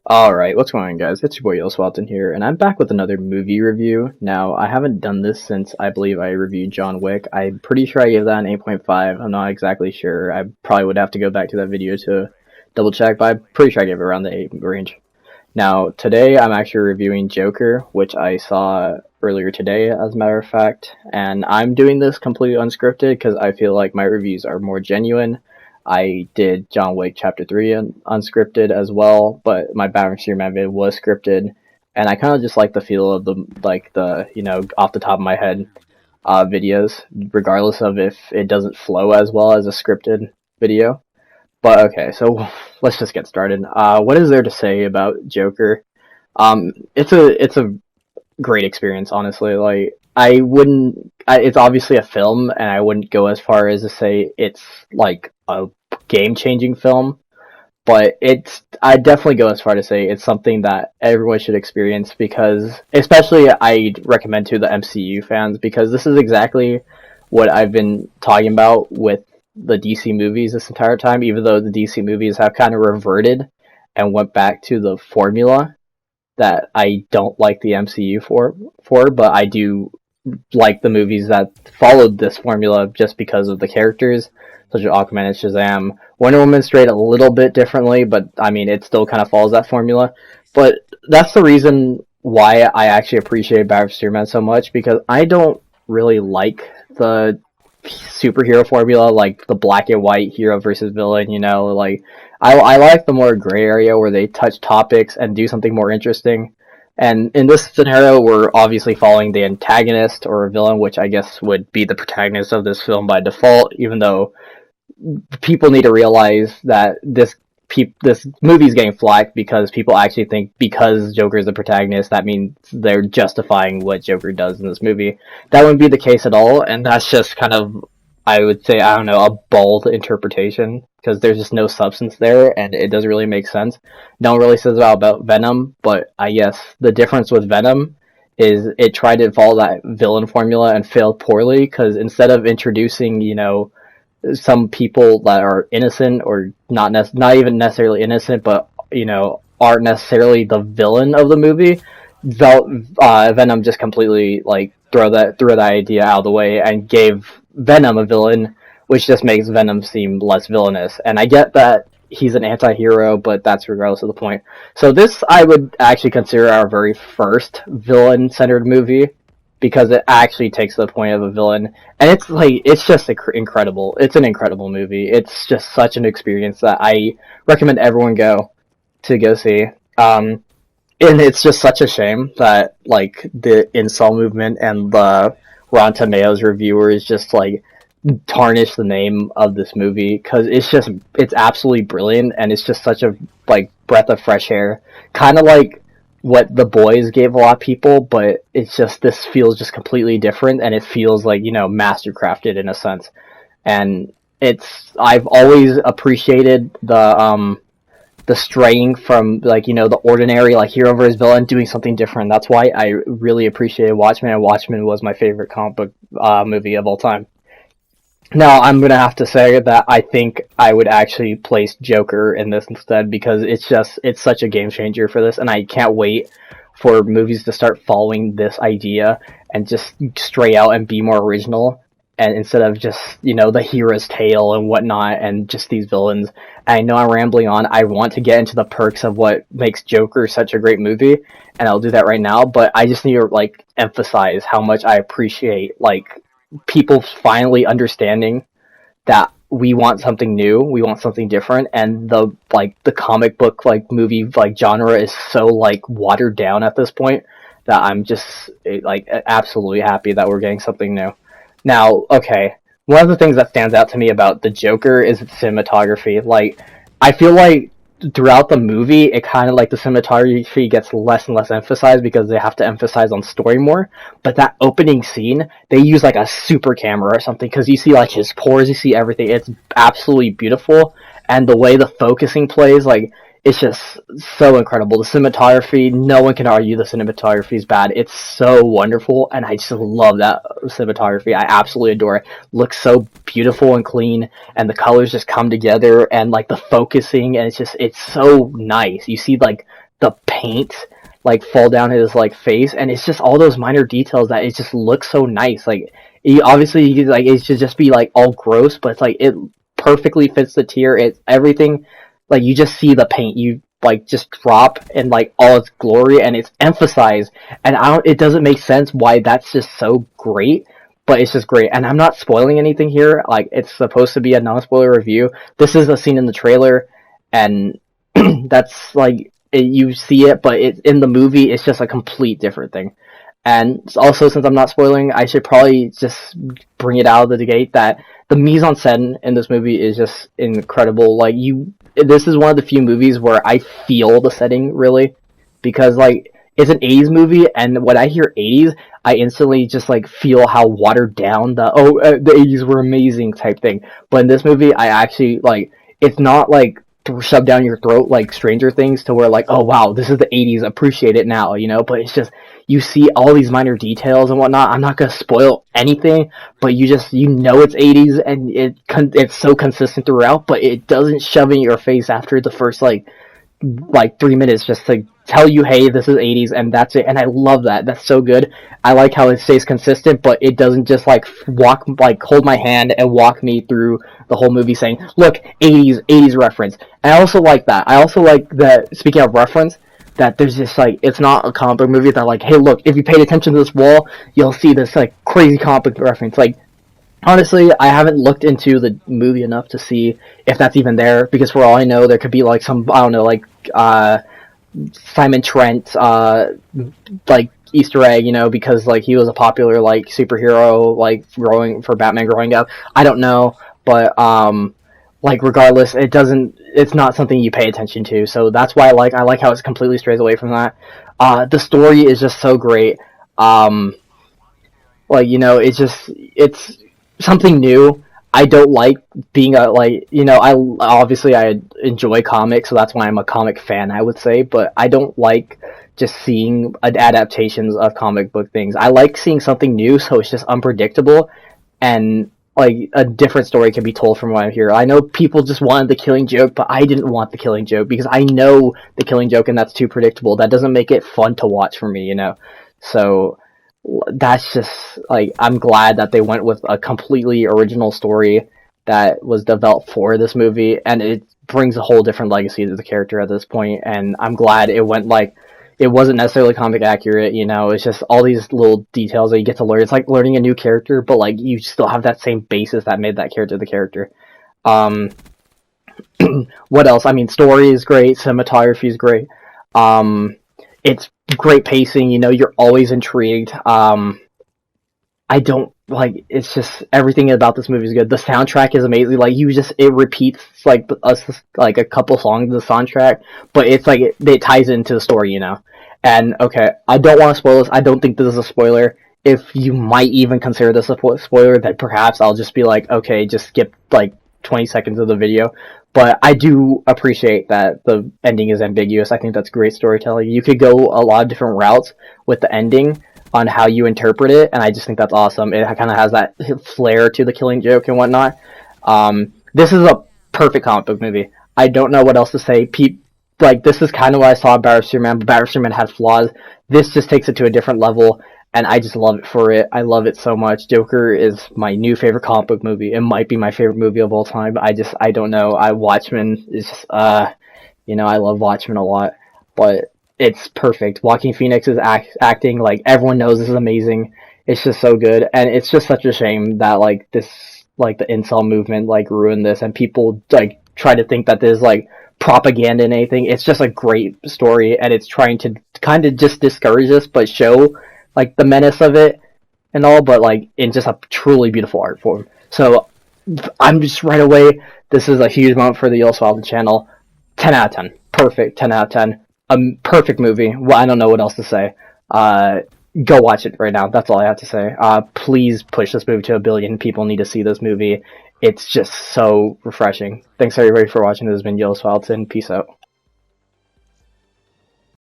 Alright, what's going on, guys? It's your boy Swalton here, and I'm back with another movie review. Now, I haven't done this since I believe I reviewed John Wick. I'm pretty sure I gave that an 8.5. I'm not exactly sure. I probably would have to go back to that video to double check, but I'm pretty sure I gave it around the 8 range. Now, today I'm actually reviewing Joker, which I saw earlier today, as a matter of fact, and I'm doing this completely unscripted because I feel like my reviews are more genuine. I did John Wick Chapter 3 unscripted as well, but my Batman Superman vid was scripted, and I kind of just like the feel of off the top of my head videos, regardless of if it doesn't flow as well as a scripted video. But okay, so let's just get started. What is there to say about Joker? It's a great experience, honestly. Like, it's obviously a film, and I wouldn't go as far as to say it's like a game-changing film, but I definitely go as far to say it's something that everyone should experience, because especially I recommend to the MCU fans, because this is exactly what I've been talking about with the DC movies this entire time, even though the DC movies have kind of reverted and went back to the formula that I don't like the MCU for, but I do like the movies that followed this formula just because of the characters, such as Aquaman and Shazam. Wonder Woman strayed a little bit differently, but I mean, it still kind of follows that formula. But that's the reason why I actually appreciate Batman Superman so much, because I don't really like the superhero formula, like the black and white hero versus villain, like I like the more gray area where they touch topics and do something more interesting. And in this scenario, we're obviously following the antagonist or villain, which I guess would be the protagonist of this film by default, even though people need to realize that this movie is getting flack because people actually think because Joker is the protagonist, that means they're justifying what Joker does in this movie. That wouldn't be the case at all, and that's just kind of, I would say, I don't know, a bold interpretation, because there's just no substance there, and it doesn't really make sense. No one really says about Venom, but I guess the difference with Venom is it tried to follow that villain formula and failed poorly, because instead of introducing, some people that are innocent, or not even necessarily innocent, but aren't necessarily the villain of the movie, Venom just completely threw that idea out of the way and gave Venom a villain, which just makes Venom seem less villainous. And I get that he's an anti-hero, but that's regardless of the point. So this, I would actually consider our very first villain-centered movie, because it actually takes the point of a villain, and it's just incredible. It's an incredible movie. It's just such an experience that I recommend everyone go see. And it's just such a shame that the incel movement and the Rotten Tomatoes reviewers just tarnish the name of this movie, because it's absolutely brilliant, and it's just such a breath of fresh air, kind of like what The Boys gave a lot of people, but it's just, this feels just completely different, and it feels mastercrafted in a sense. And I've always appreciated the straying from the ordinary hero versus villain, doing something different. That's why I really appreciated Watchmen, and Watchmen was my favorite comic book movie of all time. Now, I'm going to have to say that I think I would actually place Joker in this instead, because it's such a game changer for this, and I can't wait for movies to start following this idea and just stray out and be more original, and instead of just, the hero's tale and whatnot, and just these villains. I know I'm rambling on. I want to get into the perks of what makes Joker such a great movie, and I'll do that right now, but I just need to, emphasize how much I appreciate, people finally understanding that we want something new, we want something different, and the comic book movie genre is so watered down at this point that I'm just absolutely happy that we're getting something new. Now, okay, one of the things that stands out to me about the Joker is its cinematography. I feel like throughout the movie, it kind of the cinematography gets less and less emphasized because they have to emphasize on story more. But that opening scene, they use a super camera or something, because you see his pores, you see everything. It's absolutely beautiful, and the way the focusing plays, it's just so incredible. The cinematography, no one can argue the cinematography is bad. It's so wonderful, and I just love that cinematography. I absolutely adore it. Looks so beautiful and clean, and the colors just come together, and the focusing, and it's so nice. You see the paint like fall down his like face, and it's just all those minor details that it just looks so nice. Like obviously like it should just be like all gross, but it's like it perfectly fits the tier. It's everything like you just see the paint you like just drop in like all its glory, and it's emphasized, and I don't, it doesn't make sense why that's just so great, but it's just great. And I'm not spoiling anything here, like it's supposed to be a non-spoiler review. This is a scene in the trailer, and that's like you see it, but it in the movie it's just a complete different thing. And also, since I'm not spoiling, I should probably just bring it out of the gate that the mise en scène in this movie is just incredible. Like this is one of the few movies where I feel the setting really, because like it's an 80s movie, and when I hear 80s, I instantly just like feel how watered down the 80s were amazing type thing. But in this movie, I actually like it's not like shoved down your throat like Stranger Things to where like, oh wow, this is the 80s, appreciate it now, you know. But it's just you see all these minor details and whatnot. I'm not gonna spoil anything, but you know it's 80s, and it's so consistent throughout, but it doesn't shove in your face after the first like 3 minutes just to tell you, hey, this is 80s, and that's it. And I love that. That's so good. I like how it stays consistent, but it doesn't just like hold my hand and walk me through the whole movie saying, look, 80s reference. And I also like that. I also like that, speaking of reference, that there's just like, it's not a comic book movie that like, hey, look, if you paid attention to this wall, you'll see this like crazy comic book reference. Like, honestly, I haven't looked into the movie enough to see if that's even there, because for all I know, there could be like some, I don't know, like Simon Trent like Easter egg, you know, because like he was a popular like superhero like Batman growing up. I don't know, but like regardless, it's not something you pay attention to. So that's why I like how it's completely strays away from that. The story is just so great. Like, you know, it's something new. I don't like being I enjoy comics, so that's why I'm a comic fan, I would say, but I don't like just seeing adaptations of comic book things. I like seeing something new, so it's just unpredictable, and like a different story can be told from what I hear. I know people just wanted the Killing Joke, but I didn't want the Killing Joke because I know the Killing Joke, and that's too predictable. That doesn't make it fun to watch for me, you know. So that's just like, I'm glad that they went with a completely original story that was developed for this movie, and it brings a whole different legacy to the character at this point. And I'm glad it went like, it wasn't necessarily comic accurate, you know. It's just all these little details that you get to learn. It's like learning a new character, but like you still have that same basis that made that character the character. What else? I mean, story is great, cinematography is great. It's great pacing, you know, you're always intrigued. I don't like, it's just everything about this movie is good. The soundtrack is amazing. Like it repeats like like a couple songs of the soundtrack, but it's like it ties into the story, you know. And okay, I don't want to spoil this. I don't think this is a spoiler. If you might even consider this a spoiler, then perhaps I'll just be like, okay, just skip like 20 seconds of the video. But I do appreciate that the ending is ambiguous. I think that's great storytelling. You could go a lot of different routes with the ending on how you interpret it, and I just think that's awesome. It kind of has that flair to the Killing Joke and whatnot. This is a perfect comic book movie. I don't know what else to say. Like, this is kind of what I saw in Batman vs Superman, but Batman vs Superman has flaws. This just takes it to a different level, and I just love it for it. I love it so much. Joker is my new favorite comic book movie. It might be my favorite movie of all time. I don't know. Watchmen is just, you know, I love Watchmen a lot, but it's perfect. Joaquin Phoenix is acting like everyone knows this is amazing. It's just so good, and it's just such a shame that like this, like the incel movement, like ruined this, and people like try to think that there's like propaganda in anything. It's just a great story, and it's trying to kind of just discourage us, but show like the menace of it and all, but like in just a truly beautiful art form. So I'm just right away, this is a huge moment for the Yellow Swallow channel. 10 out of 10. Perfect. 10 out of 10. Perfect movie. Well, I don't know what else to say. Go watch it right now. That's all I have to say. Please push this movie to 1 billion. People need to see this movie. It's just so refreshing. Thanks everybody for watching. This has been Yellow Swallow. Peace out.